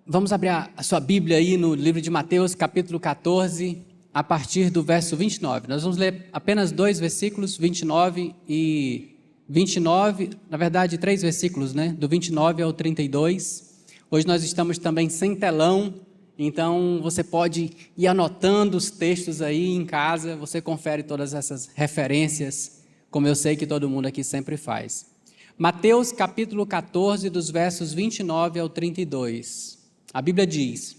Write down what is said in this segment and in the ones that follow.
Vamos abrir a sua Bíblia aí no livro de Mateus, capítulo 14, a partir do verso 29. Nós vamos ler apenas 2 versículos, 29 e 29, na verdade 3 versículos, né? Do 29 ao 32. Hoje nós estamos também sem telão, então você pode ir anotando os textos aí em casa, você confere todas essas referências, como eu sei que todo mundo aqui sempre faz. Mateus capítulo 14, dos versos 29 ao 32. A Bíblia diz: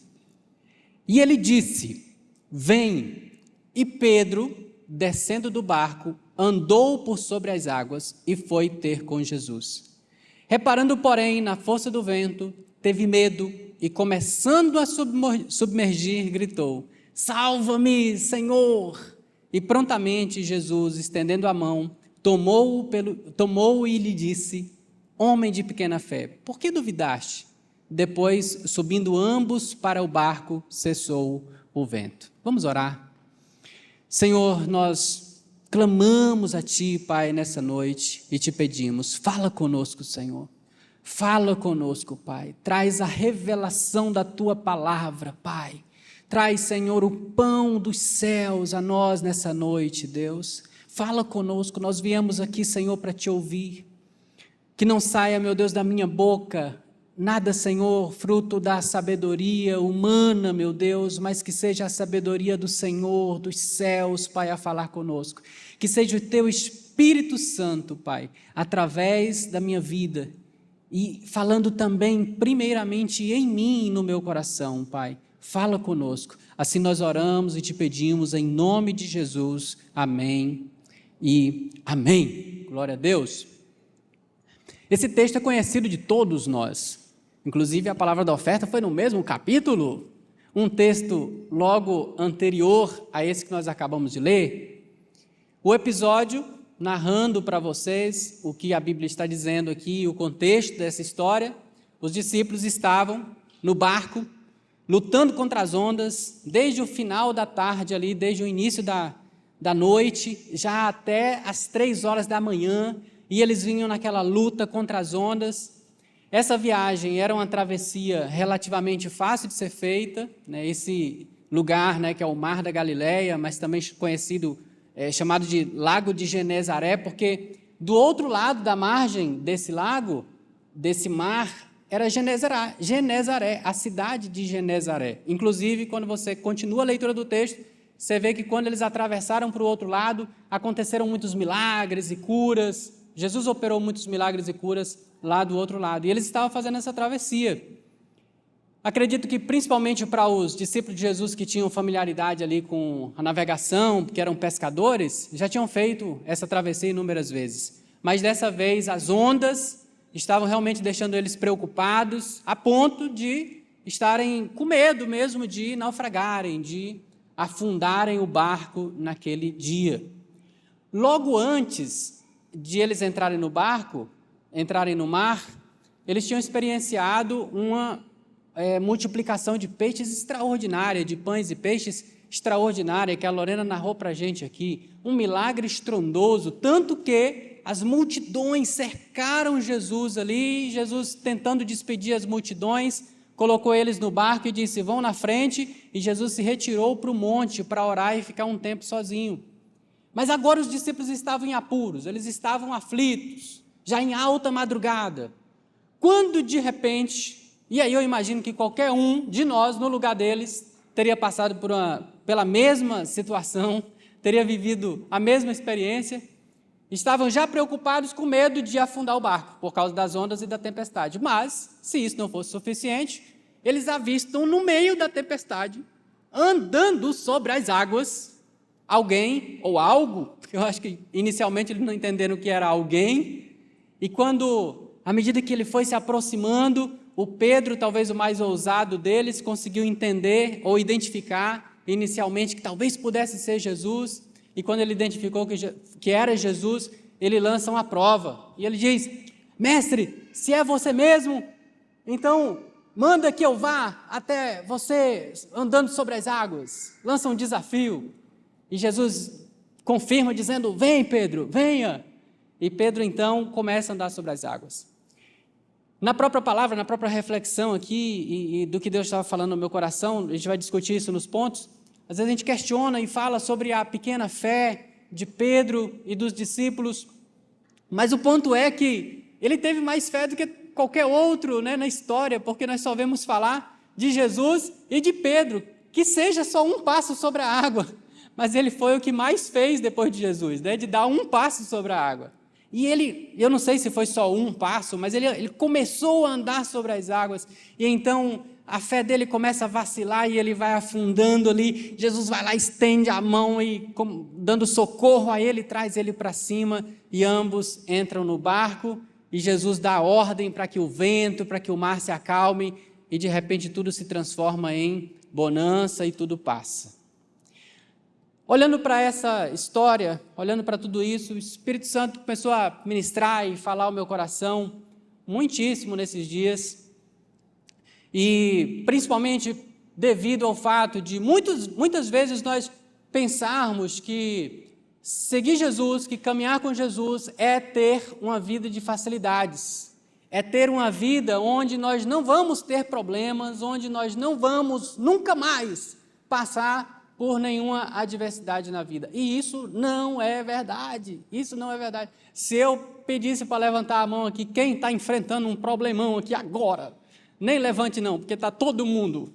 E ele disse, vem. E Pedro, descendo do barco, andou por sobre as águas e foi ter com Jesus. Reparando, porém, na força do vento, teve medo e, começando a submergir, gritou: Salva-me, Senhor! E prontamente Jesus, estendendo a mão, tomou-o e lhe disse: Homem de pequena fé, por que duvidaste? Depois, subindo ambos para o barco, cessou o vento. Vamos orar. Senhor, nós clamamos a Ti, Pai, nessa noite e te pedimos, fala conosco, Senhor. Fala conosco, Pai. Traz a revelação da Tua palavra, Pai. Traz, Senhor, o pão dos céus a nós nessa noite, Deus. Fala conosco, nós viemos aqui, Senhor, para Te ouvir. Que não saia, meu Deus, da minha boca nada, Senhor, fruto da sabedoria humana, meu Deus, mas que seja a sabedoria do Senhor, dos céus, Pai, a falar conosco. Que seja o Teu Espírito Santo, Pai, através da minha vida e falando também, primeiramente, em mim e no meu coração, Pai. Fala conosco. Assim nós oramos e Te pedimos em nome de Jesus. Amém e amém. Glória a Deus. Esse texto é conhecido de todos nós. Inclusive, a palavra da oferta foi no mesmo capítulo, um texto logo anterior a esse que nós acabamos de ler. O episódio, narrando para vocês o que a Bíblia está dizendo aqui, o contexto dessa história, os discípulos estavam no barco, lutando contra as ondas, desde o final da tarde ali, desde o início da noite, já até as 3 horas da manhã, e eles vinham naquela luta contra as ondas. Essa viagem era uma travessia relativamente fácil de ser feita, né? Esse lugar, né, que é o Mar da Galileia, mas também conhecido, chamado de Lago de Genezaré, porque do outro lado da margem desse lago, desse mar, era Genezaré, a cidade de Genezaré. Inclusive, quando você continua a leitura do texto, você vê que quando eles atravessaram para o outro lado, aconteceram muitos milagres e curas. Jesus operou muitos milagres e curas lá do outro lado, e eles estavam fazendo essa travessia. Acredito que principalmente para os discípulos de Jesus que tinham familiaridade ali com a navegação, que eram pescadores, já tinham feito essa travessia inúmeras vezes. Mas dessa vez as ondas estavam realmente deixando eles preocupados, a ponto de estarem com medo mesmo de naufragarem, de afundarem o barco naquele dia. Logo antes de eles entrarem no barco, entrarem no mar, eles tinham experienciado uma multiplicação de peixes extraordinária, de pães e peixes extraordinária, que a Lorena narrou para a gente aqui, um milagre estrondoso, tanto que as multidões cercaram Jesus ali, Jesus tentando despedir as multidões, colocou eles no barco e disse, vão na frente, e Jesus se retirou para o monte para orar e ficar um tempo sozinho. Mas agora os discípulos estavam em apuros, eles estavam aflitos, já em alta madrugada, quando de repente, e aí eu imagino que qualquer um de nós, no lugar deles, teria passado pela mesma situação, teria vivido a mesma experiência, estavam já preocupados com medo de afundar o barco, por causa das ondas e da tempestade. Mas, se isso não fosse suficiente, eles avistam no meio da tempestade, andando sobre as águas, alguém ou algo, eu acho que inicialmente eles não entenderam o que era alguém, e quando, à medida que ele foi se aproximando, o Pedro, talvez o mais ousado deles, conseguiu entender ou identificar inicialmente que talvez pudesse ser Jesus, e quando ele identificou que era Jesus, ele lança uma prova, e ele diz, mestre, se é você mesmo, então manda que eu vá até você andando sobre as águas, lança um desafio, e Jesus confirma dizendo, vem Pedro, venha, e Pedro então começa a andar sobre as águas. Na própria palavra, na própria reflexão aqui e do que Deus estava falando no meu coração, a gente vai discutir isso nos pontos. Às vezes a gente questiona e fala sobre a pequena fé de Pedro e dos discípulos, mas o ponto é que ele teve mais fé do que qualquer outro, né, na história, porque nós só vemos falar de Jesus e de Pedro, que seja só um passo sobre a água, mas ele foi o que mais fez depois de Jesus, né, de dar um passo sobre a água. E ele, eu não sei se foi só um passo, mas ele começou a andar sobre as águas, e então a fé dele começa a vacilar e ele vai afundando ali. Jesus vai lá, estende a mão e, dando socorro a ele, traz ele para cima, e ambos entram no barco, e Jesus dá ordem para que o vento, para que o mar se acalme, e de repente tudo se transforma em bonança e tudo passa. Olhando para essa história, olhando para tudo isso, o Espírito Santo começou a ministrar e falar ao meu coração muitíssimo nesses dias, e principalmente devido ao fato de muitas vezes nós pensarmos que seguir Jesus, que caminhar com Jesus é ter uma vida de facilidades, é ter uma vida onde nós não vamos ter problemas, onde nós não vamos nunca mais passar por nenhuma adversidade na vida. E isso não é verdade. Isso não é verdade. Se eu pedisse para levantar a mão aqui, quem está enfrentando um problemão aqui agora, nem levante não, porque está todo mundo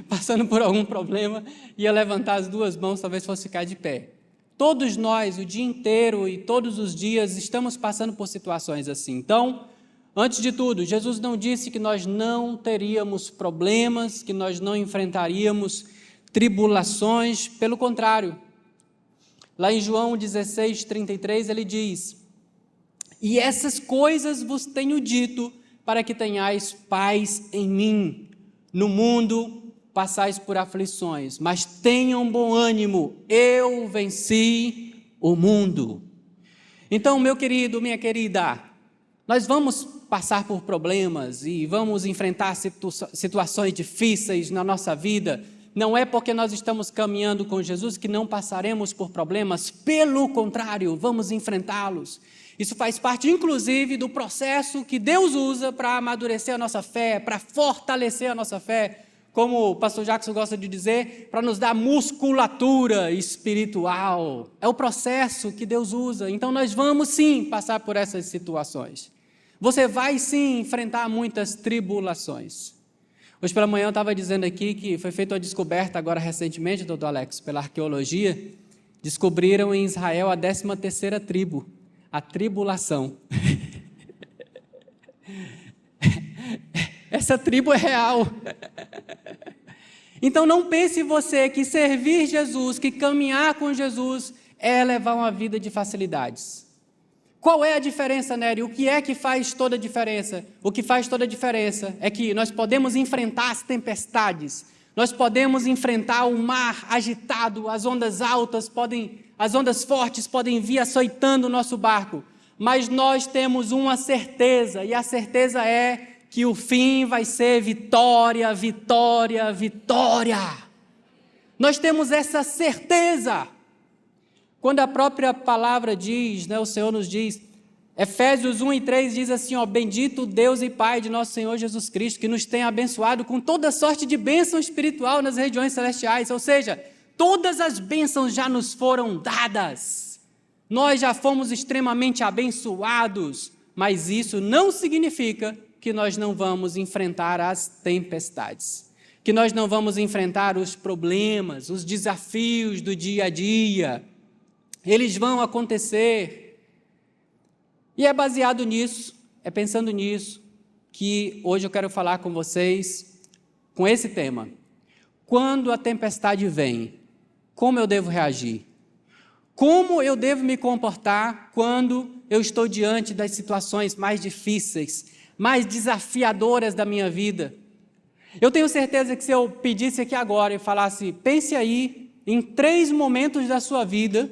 passando por algum problema, ia levantar as duas mãos, talvez fosse ficar de pé. Todos nós, o dia inteiro e todos os dias, estamos passando por situações assim. Então, antes de tudo, Jesus não disse que nós não teríamos problemas, que nós não enfrentaríamos tribulações, pelo contrário. Lá em João 16:33 ele diz: e essas coisas vos tenho dito, para que tenhais paz em mim. No mundo passais por aflições, mas tenham bom ânimo, eu venci o mundo. Então, meu querido, minha querida, nós vamos passar por problemas e vamos enfrentar situações difíceis na nossa vida. Não é porque nós estamos caminhando com Jesus que não passaremos por problemas, pelo contrário, vamos enfrentá-los. Isso faz parte, inclusive, do processo que Deus usa para amadurecer a nossa fé, para fortalecer a nossa fé, como o pastor Jackson gosta de dizer, para nos dar musculatura espiritual. É o processo que Deus usa, então nós vamos sim passar por essas situações. Você vai sim enfrentar muitas tribulações. Hoje pela manhã eu estava dizendo aqui que foi feita uma descoberta agora recentemente, doutor Alex, pela arqueologia. Descobriram em Israel a 13ª tribo, a tribulação. Essa tribo é real. Então não pense você que servir Jesus, que caminhar com Jesus é levar uma vida de facilidades. Qual é a diferença, Nery? O que é que faz toda a diferença? O que faz toda a diferença é que nós podemos enfrentar as tempestades, nós podemos enfrentar o mar agitado, as ondas altas, as ondas fortes podem vir açoitando o nosso barco, mas nós temos uma certeza, e a certeza é que o fim vai ser vitória, vitória, vitória. Nós temos essa certeza. Quando a própria palavra diz, né, o Senhor nos diz, Efésios 1:3 diz assim, ó, bendito Deus e Pai de nosso Senhor Jesus Cristo, que nos tem abençoado com toda sorte de bênção espiritual nas regiões celestiais, ou seja, todas as bênçãos já nos foram dadas, nós já fomos extremamente abençoados, mas isso não significa que nós não vamos enfrentar as tempestades, que nós não vamos enfrentar os problemas, os desafios do dia a dia. Eles vão acontecer, e é baseado nisso, é pensando nisso, que hoje eu quero falar com vocês, com esse tema. Quando a tempestade vem, como eu devo reagir? Como eu devo me comportar quando eu estou diante das situações mais difíceis, mais desafiadoras da minha vida? Eu tenho certeza que se eu pedisse aqui agora e falasse, pense aí em 3 momentos da sua vida,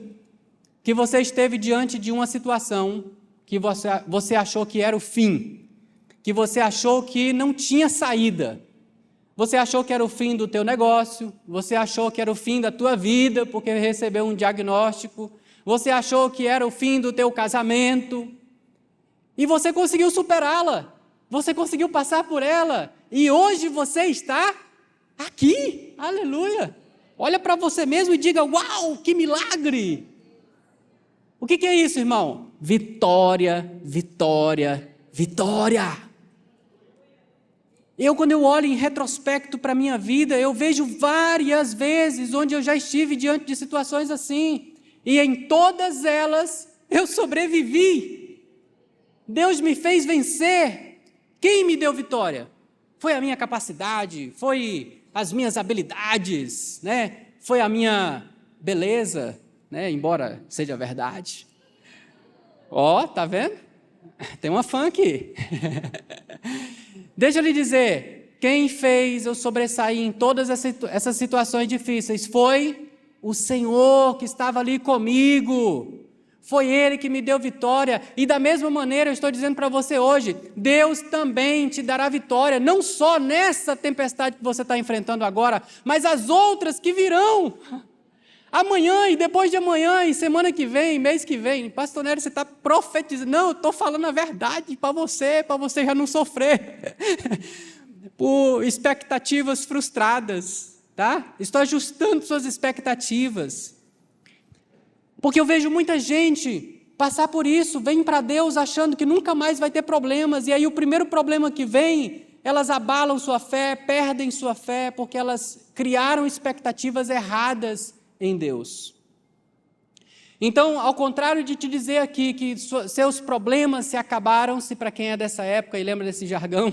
que você esteve diante de uma situação que você achou que era o fim, que você achou que não tinha saída, você achou que era o fim do teu negócio, você achou que era o fim da tua vida, porque recebeu um diagnóstico, você achou que era o fim do teu casamento, e você conseguiu superá-la, você conseguiu passar por ela, e hoje você está aqui, aleluia. Olha para você mesmo e diga, uau, que milagre. O que é isso, irmão? Vitória, vitória, vitória. Quando eu olho em retrospecto para a minha vida, eu vejo várias vezes onde eu já estive diante de situações assim, e em todas elas eu sobrevivi. Deus me fez vencer. Quem me deu vitória? Foi a minha capacidade, foi as minhas habilidades, né? Foi a minha beleza, né? Embora seja verdade. Ó, tá vendo? Tem uma fã aqui. Deixa eu lhe dizer, quem fez eu sobressair em todas essas situações difíceis foi o Senhor que estava ali comigo. Foi Ele que me deu vitória, e da mesma maneira eu estou dizendo para você hoje, Deus também te dará vitória, não só nessa tempestade que você está enfrentando agora, mas as outras que virão, amanhã e depois de amanhã, e semana que vem, mês que vem. Pastor Nery, você está profetizando? Não, eu estou falando a verdade para você já não sofrer, por expectativas frustradas, tá? Estou ajustando suas expectativas. Porque eu vejo muita gente passar por isso, vem para Deus achando que nunca mais vai ter problemas, e aí o primeiro problema que vem, elas abalam sua fé, perdem sua fé, porque elas criaram expectativas erradas em Deus. Então, ao contrário de te dizer aqui que seus problemas se acabaram, se para quem é dessa época e lembra desse jargão,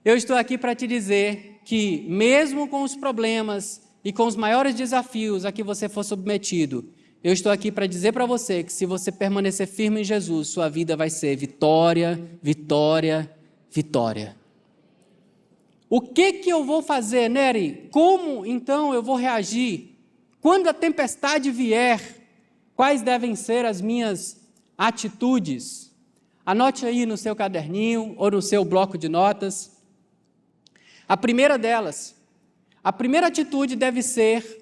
eu estou aqui para te dizer que mesmo com os problemas e com os maiores desafios a que você for submetido, eu estou aqui para dizer para você que se você permanecer firme em Jesus, sua vida vai ser vitória, vitória, vitória. O que eu vou fazer, Nery? Como então eu vou reagir? Quando a tempestade vier, quais devem ser as minhas atitudes? Anote aí no seu caderninho ou no seu bloco de notas. A primeira delas, a primeira atitude deve ser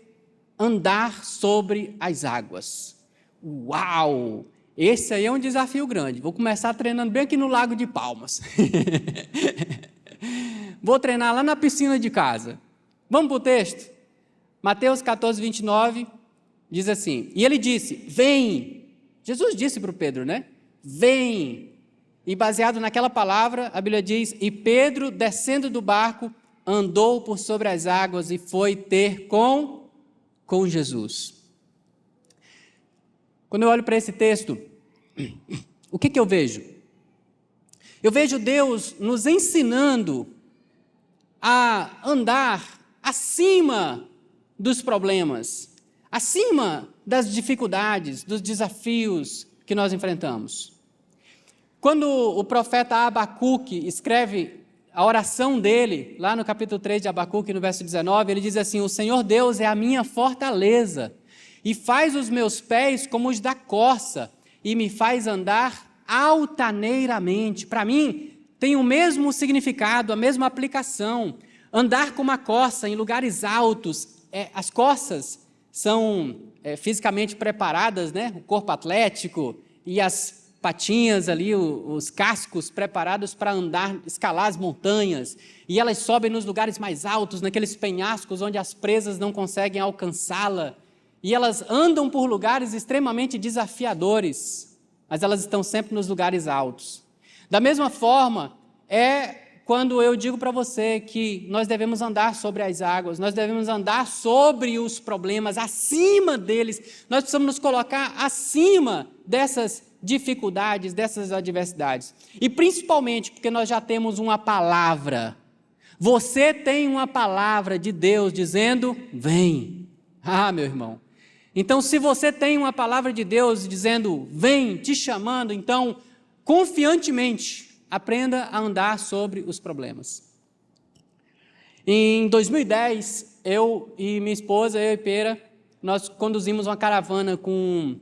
andar sobre as águas. Uau! Esse aí é um desafio grande. Vou começar treinando bem aqui no Lago de Palmas. Vou treinar lá na piscina de casa. Vamos para o texto? Mateus 14, 29, diz assim, e ele disse, vem. Jesus disse para o Pedro, né? Vem. E baseado naquela palavra, a Bíblia diz, e Pedro, descendo do barco, andou por sobre as águas e foi ter com Jesus. Quando eu olho para esse texto, o que eu vejo? Eu vejo Deus nos ensinando a andar acima dos problemas, acima das dificuldades, dos desafios que nós enfrentamos. Quando o profeta Abacuque escreve a oração dele, lá no capítulo 3 de Abacuque, no verso 19, ele diz assim, o Senhor Deus é a minha fortaleza, e faz os meus pés como os da corça, e me faz andar altaneiramente. Para mim, tem o mesmo significado, a mesma aplicação. Andar como a corça em lugares altos. As corças são fisicamente preparadas, né? O corpo atlético e as patinhas ali, os cascos preparados para andar, escalar as montanhas, e elas sobem nos lugares mais altos, naqueles penhascos onde as presas não conseguem alcançá-la, e elas andam por lugares extremamente desafiadores, mas elas estão sempre nos lugares altos. Da mesma forma, quando eu digo para você que nós devemos andar sobre as águas, nós devemos andar sobre os problemas, acima deles, nós precisamos nos colocar acima dessas dificuldades, dessas adversidades. E principalmente porque nós já temos uma palavra. Você tem uma palavra de Deus dizendo, vem. Ah, meu irmão. Então, se você tem uma palavra de Deus dizendo, vem, te chamando, então, confiantemente, aprenda a andar sobre os problemas. Em 2010, eu e minha esposa, eu e Pera, nós conduzimos uma caravana com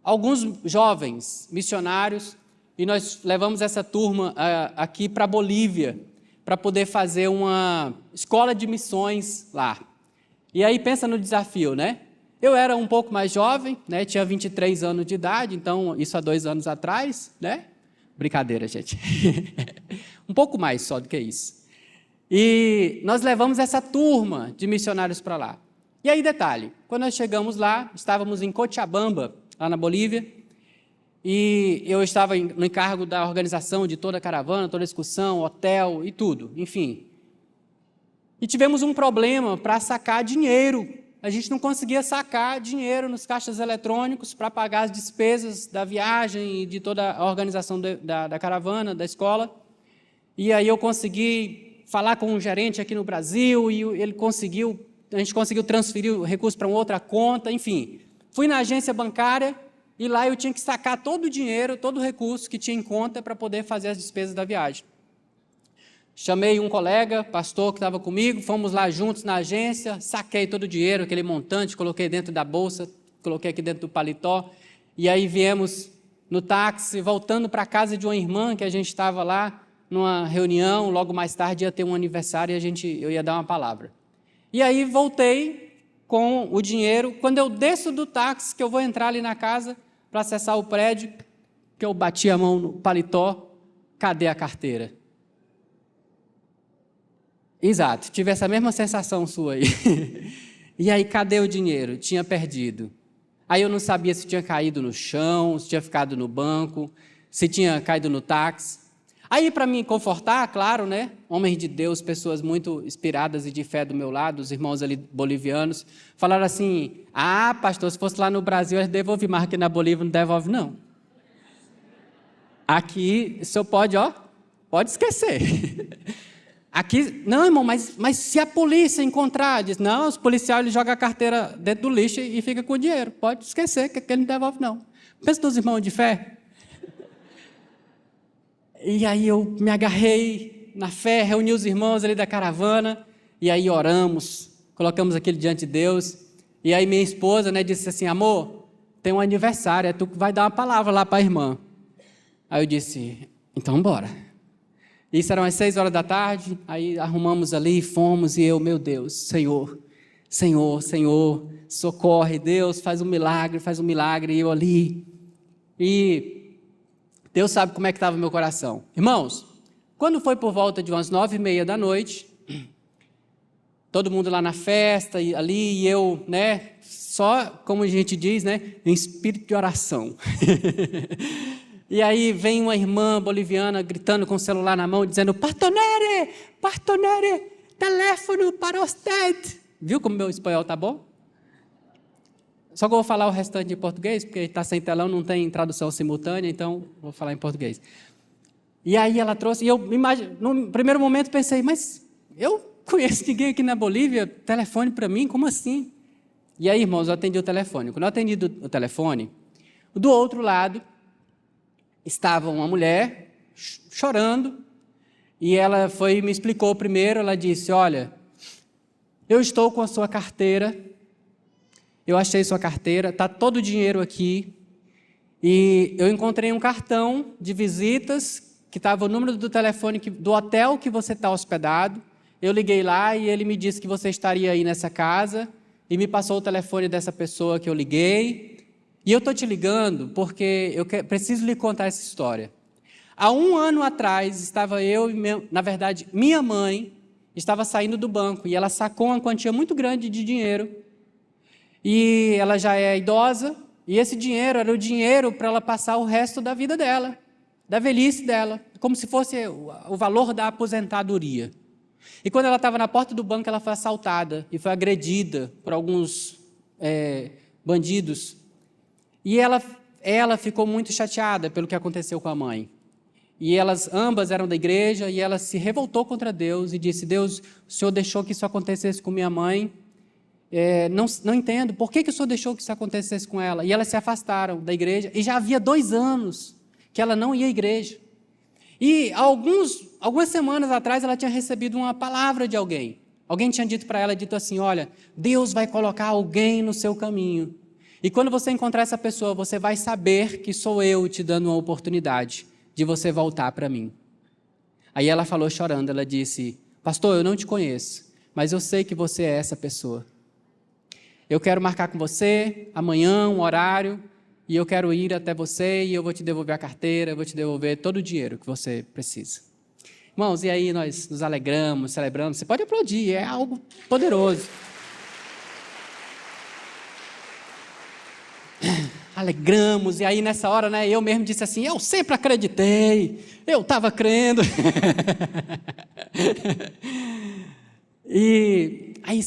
alguns jovens missionários, e nós levamos essa turma aqui para a Bolívia, para poder fazer uma escola de missões lá. E aí pensa no desafio, né? Eu era um pouco mais jovem, né? Tinha 23 anos de idade, então isso há 2 anos atrás, né? Brincadeira, gente. Um pouco mais só do que isso. E nós levamos essa turma de missionários para lá. E aí, detalhe, quando nós chegamos lá, estávamos em Cochabamba, lá na Bolívia, e eu estava no encargo da organização de toda a caravana, toda a excursão, hotel e tudo, enfim. E tivemos um problema para sacar dinheiro. A gente não conseguia sacar dinheiro nos caixas eletrônicos para pagar as despesas da viagem e de toda a organização da caravana, da escola. E aí eu consegui falar com um gerente aqui no Brasil e a gente conseguiu transferir o recurso para uma outra conta, enfim. Fui na agência bancária e lá eu tinha que sacar todo o dinheiro, todo o recurso que tinha em conta para poder fazer as despesas da viagem. Chamei um colega, pastor, que estava comigo, fomos lá juntos na agência, saquei todo o dinheiro, aquele montante, coloquei dentro da bolsa, coloquei aqui dentro do paletó, e aí viemos no táxi, voltando para a casa de uma irmã, que a gente estava lá numa reunião, logo mais tarde ia ter um aniversário e eu ia dar uma palavra. E aí voltei com o dinheiro, quando eu desço do táxi, que eu vou entrar ali na casa para acessar o prédio, que eu bati a mão no paletó, cadê a carteira? Exato, tive essa mesma sensação sua aí. E aí, cadê o dinheiro? Tinha perdido. Aí eu não sabia se tinha caído no chão, se tinha ficado no banco, se tinha caído no táxi. Aí, para me confortar, claro, né? Homens de Deus, pessoas muito inspiradas e de fé do meu lado, os irmãos ali bolivianos, falaram assim, pastor, se fosse lá no Brasil, eles devolvem, mas aqui na Bolívia não devolve, não. Aqui, o senhor pode esquecer. Aqui, não, irmão, mas se a polícia encontrar, diz, não, os policiais eles jogam a carteira dentro do lixo e fica com o dinheiro. Pode esquecer que ele não devolve, não. Pensa nos irmãos de fé. E aí eu me agarrei na fé, reuni os irmãos ali da caravana, e aí oramos, colocamos aquilo diante de Deus. E aí minha esposa, né, disse assim, amor, tem um aniversário, é tu que vai dar uma palavra lá para a irmã. Aí eu disse, então bora. Isso eram as 6 horas da tarde, aí arrumamos ali, fomos, e eu, meu Deus, Senhor, socorre, Deus, faz um milagre, e eu ali. E Deus sabe como é que estava o meu coração. Irmãos, quando foi por volta de umas 9h30 da noite, todo mundo lá na festa, e ali, e eu, né, só, como a gente diz, né, em espírito de oração. E aí vem uma irmã boliviana gritando com o celular na mão, dizendo, Pastonere, teléfono para usted. Viu como meu espanhol está bom? Só que eu vou falar o restante em português, porque está sem telão, não tem tradução simultânea, então vou falar em português. E aí ela trouxe, e eu, no primeiro momento pensei, mas eu conheço ninguém aqui na Bolívia, telefone para mim, como assim? E aí, irmãos, eu atendi o telefone. Quando eu atendi o telefone, do outro lado, estava uma mulher chorando, e ela me explicou primeiro, ela disse, olha, eu estou com a sua carteira, eu achei sua carteira, está todo o dinheiro aqui, e eu encontrei um cartão de visitas, que estava o número do telefone do hotel que você está hospedado, eu liguei lá e ele me disse que você estaria aí nessa casa, e me passou o telefone dessa pessoa que eu liguei. E eu estou te ligando porque eu preciso lhe contar essa história. Há 1 ano atrás, estava eu e, na verdade, minha mãe estava saindo do banco e ela sacou uma quantia muito grande de dinheiro. E ela já é idosa e esse dinheiro era o dinheiro para ela passar o resto da vida dela, da velhice dela, como se fosse o valor da aposentadoria. E quando ela estava na porta do banco, ela foi assaltada e foi agredida por alguns bandidos. E ela ficou muito chateada pelo que aconteceu com a mãe. E ambas eram da igreja, e ela se revoltou contra Deus e disse, Deus, o Senhor deixou que isso acontecesse com minha mãe, não entendo, por que o Senhor deixou que isso acontecesse com ela? E elas se afastaram da igreja, e já havia 2 anos que ela não ia à igreja. E algumas semanas atrás ela tinha recebido uma palavra de alguém. Alguém tinha dito para ela, dito assim, olha, Deus vai colocar alguém no seu caminho. E quando você encontrar essa pessoa, você vai saber que sou eu te dando uma oportunidade de você voltar para mim. Aí ela falou chorando, ela disse, pastor, eu não te conheço, mas eu sei que você é essa pessoa. Eu quero marcar com você amanhã um horário e eu quero ir até você e eu vou te devolver a carteira, eu vou te devolver todo o dinheiro que você precisa. Irmãos, e aí nós nos alegramos, celebramos. Você pode aplaudir, é algo poderoso. Alegramos, e aí nessa hora, né, eu mesmo disse assim, eu sempre acreditei, eu estava crendo. E aí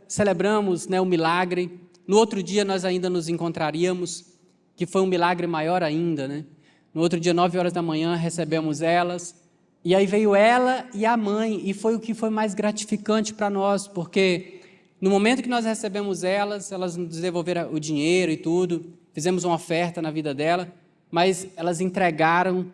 celebramos, né, o milagre. No outro dia nós ainda nos encontraríamos, que foi um milagre maior ainda, né? No outro dia, 9 horas da manhã, recebemos elas, e aí veio ela e a mãe, e foi o que foi mais gratificante para nós, porque no momento que nós recebemos elas nos devolveram o dinheiro e tudo, fizemos uma oferta na vida dela, mas elas entregaram,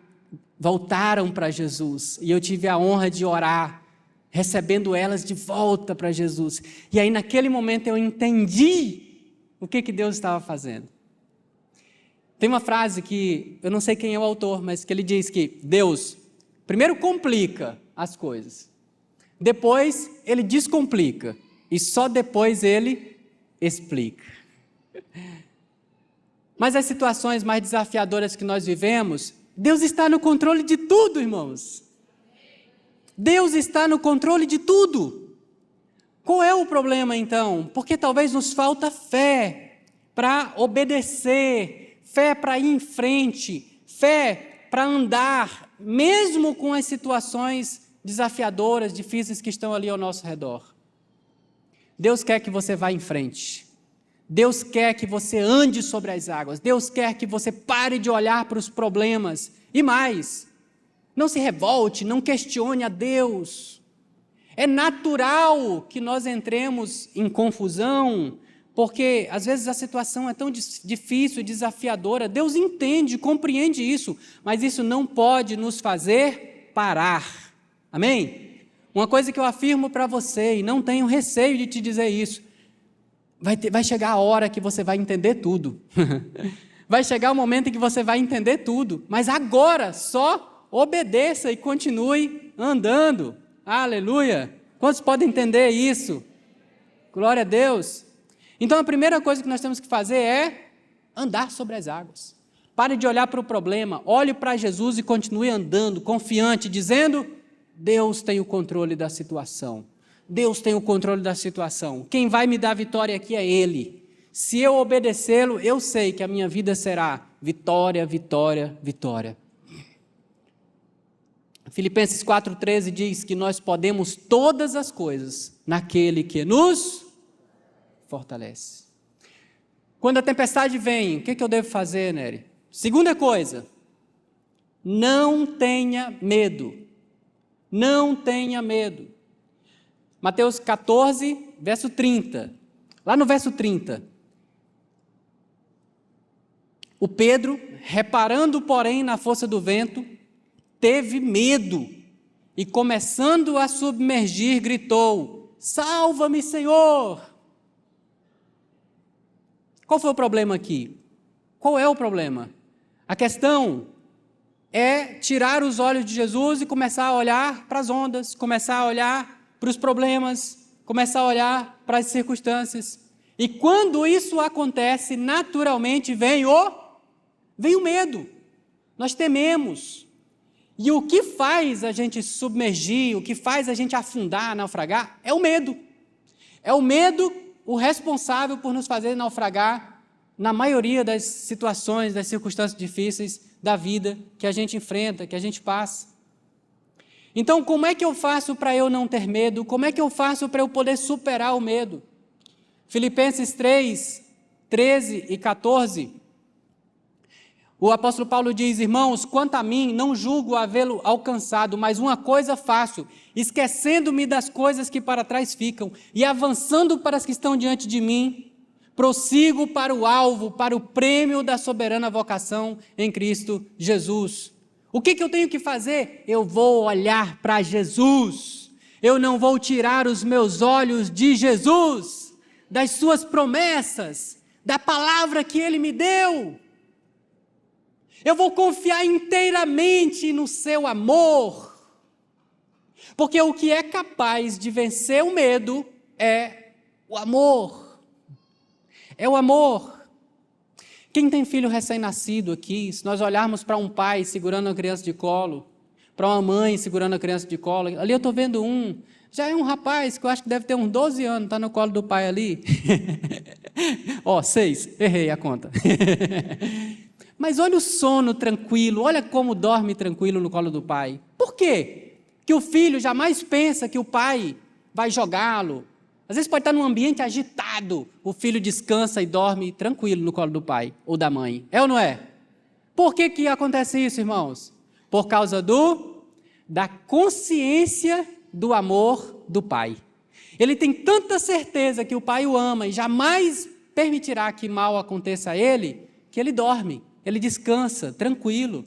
voltaram para Jesus, e eu tive a honra de orar, recebendo elas de volta para Jesus, e aí naquele momento eu entendi o que Deus estava fazendo. Tem uma frase que, eu não sei quem é o autor, mas que ele diz que Deus primeiro complica as coisas, depois ele descomplica, e só depois ele explica. Mas as situações mais desafiadoras que nós vivemos, Deus está no controle de tudo, irmãos. Deus está no controle de tudo. Qual é o problema então? Porque talvez nos falta fé para obedecer, fé para ir em frente, fé para andar, mesmo com as situações desafiadoras, difíceis que estão ali ao nosso redor. Deus quer que você vá em frente. Deus quer que você ande sobre as águas. Deus quer que você pare de olhar para os problemas. E mais, não se revolte, não questione a Deus. É natural que nós entremos em confusão, porque às vezes a situação é tão difícil e desafiadora. Deus entende, compreende isso, mas isso não pode nos fazer parar. Amém? Uma coisa que eu afirmo para você, e não tenho receio de te dizer isso, vai chegar a hora que você vai entender tudo. Vai chegar o momento em que você vai entender tudo, mas agora só obedeça e continue andando. Aleluia! Quantos podem entender isso? Glória a Deus! Então a primeira coisa que nós temos que fazer é andar sobre as águas. Pare de olhar para o problema, olhe para Jesus e continue andando, confiante, dizendo: Deus tem o controle da situação. Deus tem o controle da situação. Quem vai me dar vitória aqui é Ele. Se eu obedecê-lo, eu sei que a minha vida será vitória, vitória, vitória. Filipenses 4,13 diz que nós podemos todas as coisas naquele que nos fortalece. Quando a tempestade vem, o que eu devo fazer, Nery? Segunda coisa, não tenha medo. Não tenha medo. Mateus 14, verso 30. Lá no verso 30. O Pedro, reparando, porém, na força do vento, teve medo e, começando a submergir, gritou: salva-me, Senhor! Qual foi o problema aqui? Qual é o problema? A questão é tirar os olhos de Jesus e começar a olhar para as ondas, começar a olhar para os problemas, começar a olhar para as circunstâncias. E quando isso acontece, naturalmente vem o medo. Nós tememos. E o que faz a gente submergir, o que faz a gente afundar, naufragar, é o medo. É o medo o responsável por nos fazer naufragar na maioria das situações, das circunstâncias difíceis da vida que a gente enfrenta, que a gente passa. Então, como é que eu faço para eu não ter medo? Como é que eu faço para eu poder superar o medo? Filipenses 3, 13 e 14, o apóstolo Paulo diz: irmãos, quanto a mim, não julgo havê-lo alcançado, mas uma coisa faço, esquecendo-me das coisas que para trás ficam e avançando para as que estão diante de mim, prossigo para o alvo, para o prêmio da soberana vocação em Cristo Jesus. O que eu tenho que fazer? Eu vou olhar para Jesus. Eu não vou tirar os meus olhos de Jesus, das suas promessas, da palavra que Ele me deu. Eu vou confiar inteiramente no seu amor, porque o que é capaz de vencer o medo é o amor. É o amor. Quem tem filho recém-nascido aqui, se nós olharmos para um pai segurando a criança de colo, para uma mãe segurando a criança de colo, ali eu estou vendo já é um rapaz que eu acho que deve ter uns 12 anos, está no colo do pai ali. 6, errei a conta. Mas olha o sono tranquilo, olha como dorme tranquilo no colo do pai. Por quê? Que o filho jamais pensa que o pai vai jogá-lo. Às vezes pode estar num ambiente agitado, o filho descansa e dorme tranquilo no colo do pai ou da mãe. É ou não é? Por que acontece isso, irmãos? Por causa da consciência do amor do pai. Ele tem tanta certeza que o pai o ama e jamais permitirá que mal aconteça a ele, que ele dorme, ele descansa, tranquilo.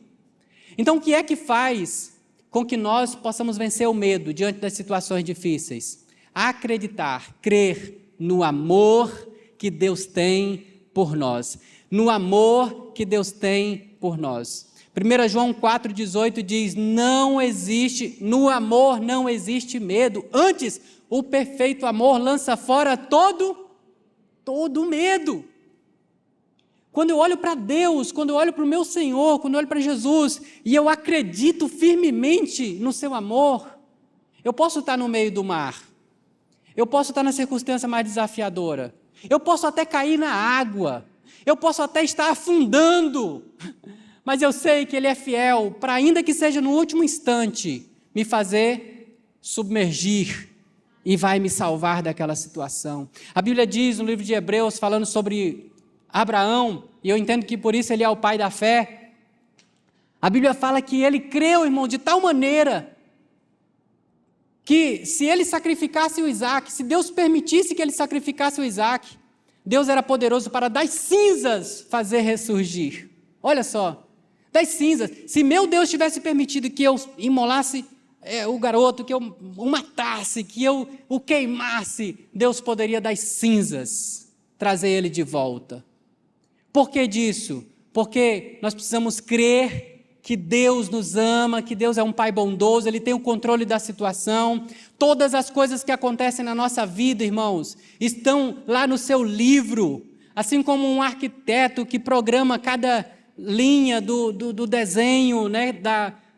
Então, o que é que faz com que nós possamos vencer o medo diante das situações difíceis? Acreditar, crer no amor que Deus tem por nós. No amor que Deus tem por nós. 1 João 4,18 diz, no amor não existe medo. Antes, o perfeito amor lança fora todo medo. Quando eu olho para Deus, quando eu olho para o meu Senhor, quando eu olho para Jesus, e eu acredito firmemente no seu amor, eu posso estar no meio do mar, eu posso estar na circunstância mais desafiadora, eu posso até cair na água, eu posso até estar afundando, mas eu sei que Ele é fiel para, ainda que seja no último instante, me fazer submergir e vai me salvar daquela situação. A Bíblia diz no livro de Hebreus, falando sobre Abraão, e eu entendo que por isso ele é o pai da fé, a Bíblia fala que ele creu, irmão, de tal maneira, que se ele sacrificasse o Isaac, se Deus permitisse que ele sacrificasse o Isaac, Deus era poderoso para das cinzas fazer ressurgir. Olha só, das cinzas. Se meu Deus tivesse permitido que eu imolasse o garoto, que eu o matasse, que eu o queimasse, Deus poderia das cinzas trazer ele de volta. Por que disso? Porque nós precisamos crer que Deus nos ama, que Deus é um Pai bondoso, Ele tem o controle da situação. Todas as coisas que acontecem na nossa vida, irmãos, estão lá no seu livro. Assim como um arquiteto que programa cada linha do desenho, né,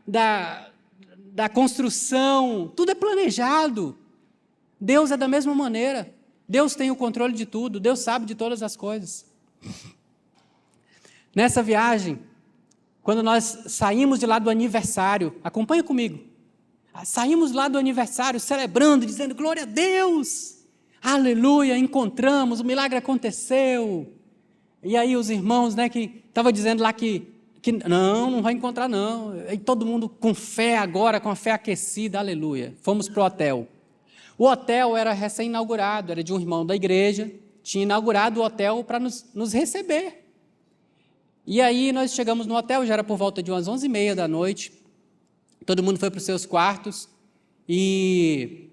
da construção, tudo é planejado. Deus é da mesma maneira. Deus tem o controle de tudo, Deus sabe de todas as coisas. Nessa viagem, quando nós saímos de lá do aniversário, acompanha comigo, saímos lá do aniversário celebrando, dizendo glória a Deus, aleluia, encontramos, o milagre aconteceu. E aí os irmãos, né, que estavam dizendo lá que não vai encontrar não, e todo mundo com fé agora, com a fé aquecida, aleluia. Fomos para o hotel. O hotel era recém-inaugurado, era de um irmão da igreja, tinha inaugurado o hotel para nos receber. E aí nós chegamos no hotel, já era por volta de umas 11h30 da noite, todo mundo foi para os seus quartos, e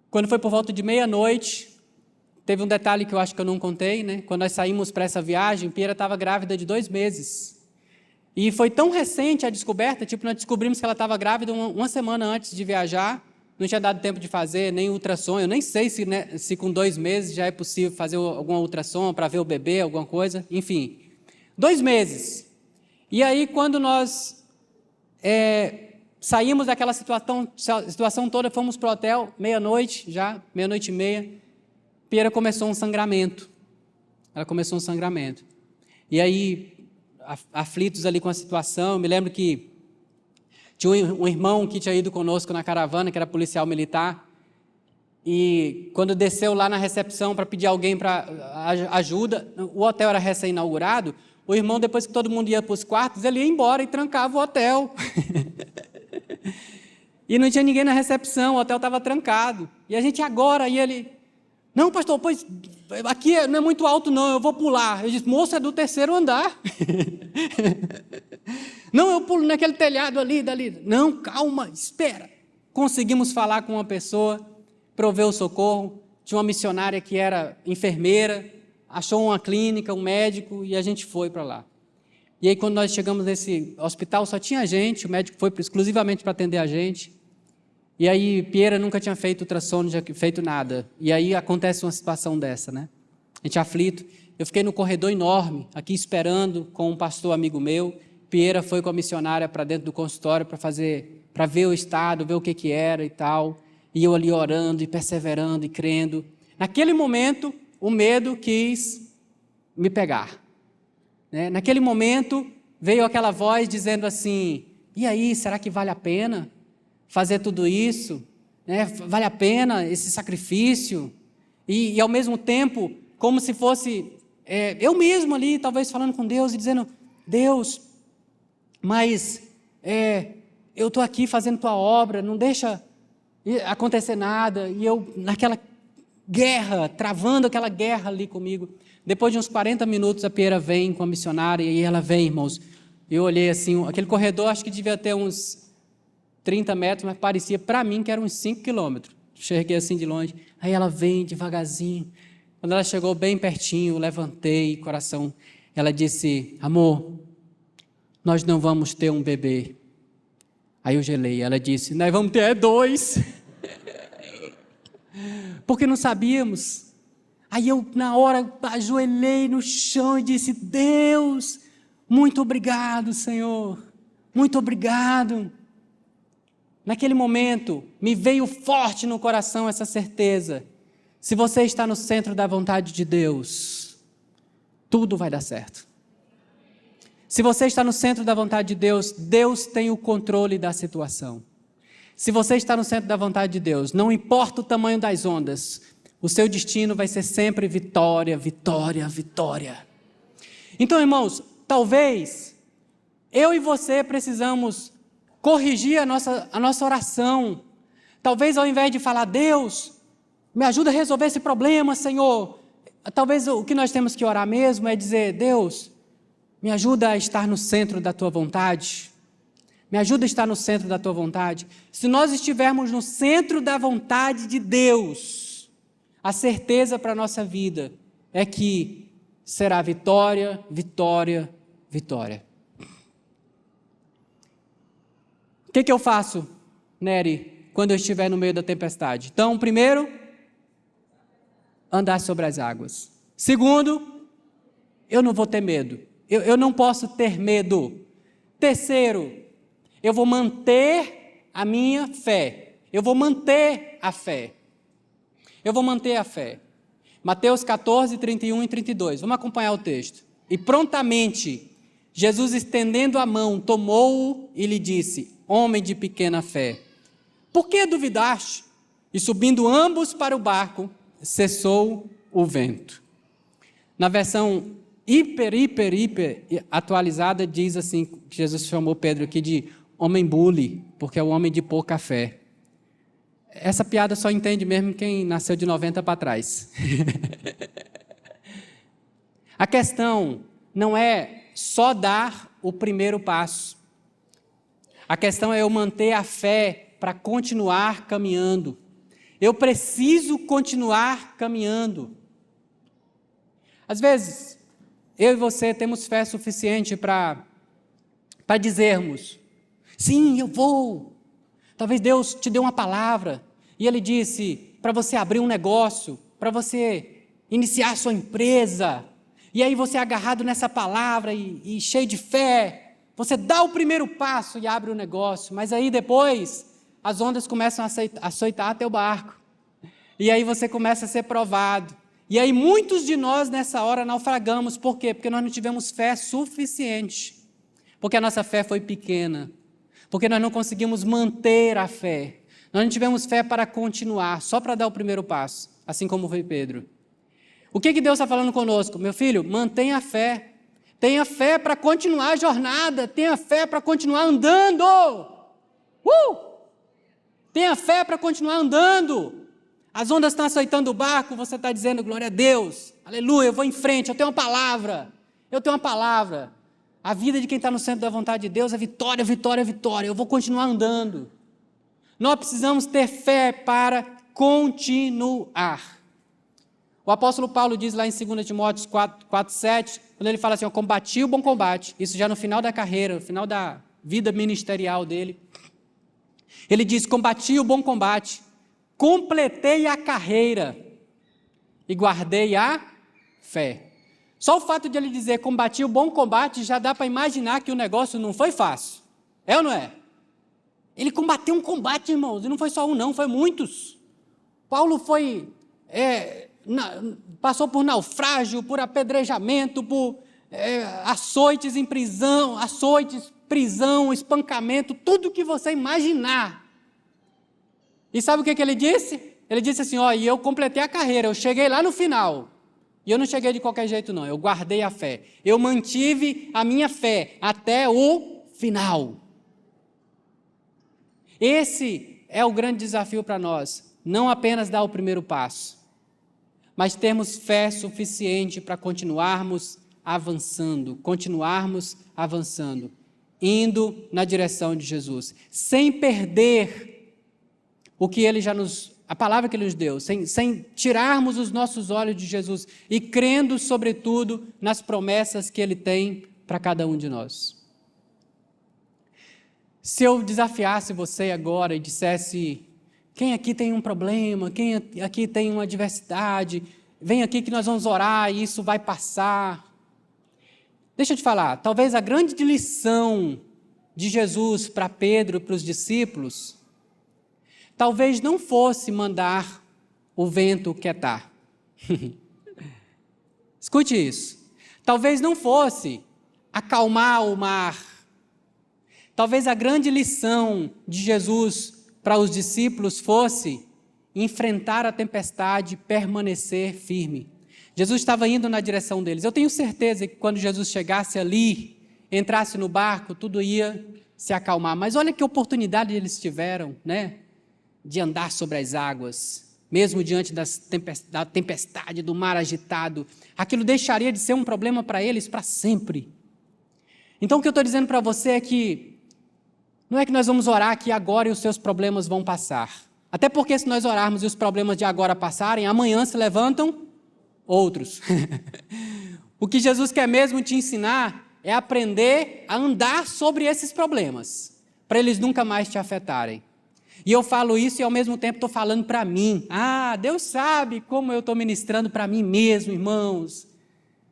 quando foi por volta de meia-noite, teve um detalhe que eu acho que eu não contei, né? Quando nós saímos para essa viagem, Piera estava grávida de 2 meses, e foi tão recente a descoberta, nós descobrimos que ela estava grávida uma semana antes de viajar, não tinha dado tempo de fazer nem ultrassom, eu nem sei se com 2 meses já é possível fazer alguma ultrassom para ver o bebê, alguma coisa, enfim, 2 meses. E aí, quando nós saímos daquela situação toda, fomos para o hotel, meia-noite já, 00:30, Piera começou um sangramento. Ela começou um sangramento. E aí, aflitos ali com a situação, eu me lembro que tinha um irmão que tinha ido conosco na caravana, que era policial militar, e quando desceu lá na recepção para pedir alguém para ajuda, o hotel era recém-inaugurado, o irmão, depois que todo mundo ia para os quartos, ele ia embora e trancava o hotel. E não tinha ninguém na recepção, o hotel estava trancado. E a gente agora, e ele, não pastor, pois aqui não é muito alto não, eu vou pular. Eu disse, moço, é do 3º andar. Não, eu pulo naquele telhado ali, dali. Não, calma, espera. Conseguimos falar com uma pessoa, proveu o socorro, tinha uma missionária que era enfermeira, achou uma clínica, um médico, e a gente foi para lá. E aí, quando nós chegamos nesse hospital, só tinha gente, o médico foi exclusivamente para atender a gente. E aí, Piera nunca tinha feito ultrassom, não tinha feito nada. E aí, acontece uma situação dessa, né? A gente aflito. eu fiquei no corredor enorme, aqui esperando com um pastor amigo meu. Pieira foi com a missionária para dentro do consultório para ver o estado, ver o que era e tal. E eu ali orando e perseverando e crendo. Naquele momento, o medo quis me pegar. Né? Naquele momento, veio aquela voz dizendo assim, e aí, será que vale a pena fazer tudo isso? Né? Vale a pena esse sacrifício? E ao mesmo tempo, como se fosse eu mesmo ali, talvez falando com Deus e dizendo, Deus, mas eu estou aqui fazendo tua obra, não deixa acontecer nada. E eu naquela guerra, travando aquela guerra ali comigo. Depois de uns 40 minutos, a Pieira vem com a missionária, e ela vem, irmãos. Eu olhei assim, aquele corredor acho que devia ter uns 30 metros, mas parecia para mim que eram uns 5 quilômetros. Enxerguei assim de longe. Aí ela vem devagarzinho. Quando ela chegou bem pertinho, eu levantei o coração. Ela disse, amor, nós não vamos ter um bebê. Aí eu gelei. Ela disse, nós vamos ter 2. Porque não sabíamos. Aí eu, na hora, ajoelhei no chão e disse, Deus, muito obrigado, Senhor. Muito obrigado. Naquele momento, me veio forte no coração essa certeza. Se você está no centro da vontade de Deus, tudo vai dar certo. Se você está no centro da vontade de Deus, Deus tem o controle da situação. Se você está no centro da vontade de Deus, não importa o tamanho das ondas, o seu destino vai ser sempre vitória, vitória, vitória. Então, irmãos, talvez eu e você precisamos corrigir a nossa oração. Talvez ao invés de falar, Deus, me ajuda a resolver esse problema, Senhor. Talvez o que nós temos que orar mesmo é dizer, Deus, me ajuda a estar no centro da tua vontade. Me ajuda a estar no centro da tua vontade. Se nós estivermos no centro da vontade de Deus, a certeza para a nossa vida é que será vitória, vitória, vitória. O que eu faço, Nery, quando eu estiver no meio da tempestade? Então, primeiro, andar sobre as águas. Segundo, eu não vou ter medo. Eu não posso ter medo. Terceiro, eu vou manter a minha fé. Eu vou manter a fé. Eu vou manter a fé. Mateus 14, 31 e 32. Vamos acompanhar o texto. E prontamente, Jesus, estendendo a mão, tomou-o e lhe disse, homem de pequena fé, por que duvidaste? E subindo ambos para o barco, cessou o vento. Na versão hiper atualizada, diz assim, que Jesus chamou Pedro aqui de homem bully, porque é o homem de pouca fé. Essa piada só entende mesmo quem nasceu de 90 para trás. A questão não é só dar o primeiro passo. A questão é eu manter a fé para continuar caminhando. Eu preciso continuar caminhando. Às vezes, eu e você temos fé suficiente para dizermos, sim, eu vou. Talvez Deus te dê uma palavra e Ele disse para você abrir um negócio, para você iniciar sua empresa. E aí você agarrado nessa palavra e cheio de fé, você dá o primeiro passo e abre o negócio, mas aí depois as ondas começam a açoitar teu barco. E aí você começa a ser provado. E aí muitos de nós nessa hora naufragamos. Por quê? Porque nós não tivemos fé suficiente. Porque a nossa fé foi pequena. Porque nós não conseguimos manter a fé. Nós não tivemos fé para continuar, só para dar o primeiro passo, assim como foi Pedro. O que Deus está falando conosco? Meu filho, mantenha a fé. Tenha fé para continuar a jornada. Tenha fé para continuar andando. Tenha fé para continuar andando. As ondas estão açoitando o barco, você está dizendo, glória a Deus, aleluia, eu vou em frente, eu tenho uma palavra. A vida de quem está no centro da vontade de Deus é vitória, vitória, vitória. Eu vou continuar andando. Nós precisamos ter fé para continuar. O apóstolo Paulo diz lá em 2 Timóteo 4, 7, quando ele fala assim, eu combati o bom combate, isso já no final da carreira, no final da vida ministerial dele. Ele diz, combati o bom combate, completei a carreira e guardei a fé. Só o fato de ele dizer combati o bom combate já dá para imaginar que o negócio não foi fácil. É ou não é? Ele combateu um combate, irmãos, e não foi só um não, foi muitos. Paulo passou por naufrágio, por apedrejamento, por açoites em prisão, prisão, espancamento, tudo que você imaginar. E sabe o que ele disse? Ele disse assim, e eu completei a carreira, eu cheguei lá no final. E eu não cheguei de qualquer jeito não, eu guardei a fé. Eu mantive a minha fé até o final. Esse é o grande desafio para nós, não apenas dar o primeiro passo, mas termos fé suficiente para continuarmos avançando, indo na direção de Jesus, sem perder o que Ele a palavra que Ele nos deu, sem tirarmos os nossos olhos de Jesus e crendo, sobretudo, nas promessas que Ele tem para cada um de nós. Se eu desafiasse você agora e dissesse, quem aqui tem um problema, quem aqui tem uma adversidade, vem aqui que nós vamos orar e isso vai passar. Deixa eu te falar, talvez a grande lição de Jesus para Pedro e para os discípulos, talvez não fosse mandar o vento quietar. Escute isso. Talvez não fosse acalmar o mar. Talvez a grande lição de Jesus para os discípulos fosse enfrentar a tempestade e permanecer firme. Jesus estava indo na direção deles. Eu tenho certeza que quando Jesus chegasse ali, entrasse no barco, tudo ia se acalmar. Mas olha que oportunidade eles tiveram, né? De andar sobre as águas, mesmo diante da tempestade, do mar agitado. Aquilo deixaria de ser um problema para eles para sempre. Então o que eu estou dizendo para você é que não é que nós vamos orar aqui agora e os seus problemas vão passar. Até porque se nós orarmos e os problemas de agora passarem, amanhã se levantam outros. O que Jesus quer mesmo te ensinar é aprender a andar sobre esses problemas, para eles nunca mais te afetarem. E eu falo isso e ao mesmo tempo estou falando para mim. Deus sabe como eu estou ministrando para mim mesmo, irmãos.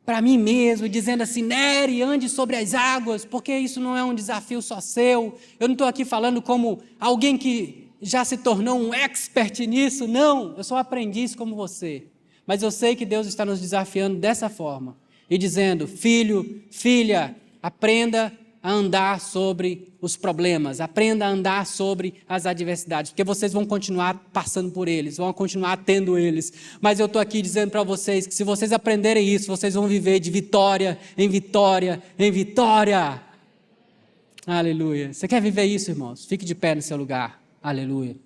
Para mim mesmo, dizendo assim, Nery, ande sobre as águas, porque isso não é um desafio só seu. Eu não estou aqui falando como alguém que já se tornou um expert nisso, não. Eu sou um aprendiz como você. Mas eu sei que Deus está nos desafiando dessa forma. E dizendo, filho, filha, aprenda a andar sobre os problemas, aprenda a andar sobre as adversidades, porque vocês vão continuar passando por eles, vão continuar tendo eles, mas eu estou aqui dizendo para vocês que se vocês aprenderem isso, vocês vão viver de vitória em vitória em vitória. Aleluia. Você quer viver isso, irmãos? Fique de pé no seu lugar. Aleluia.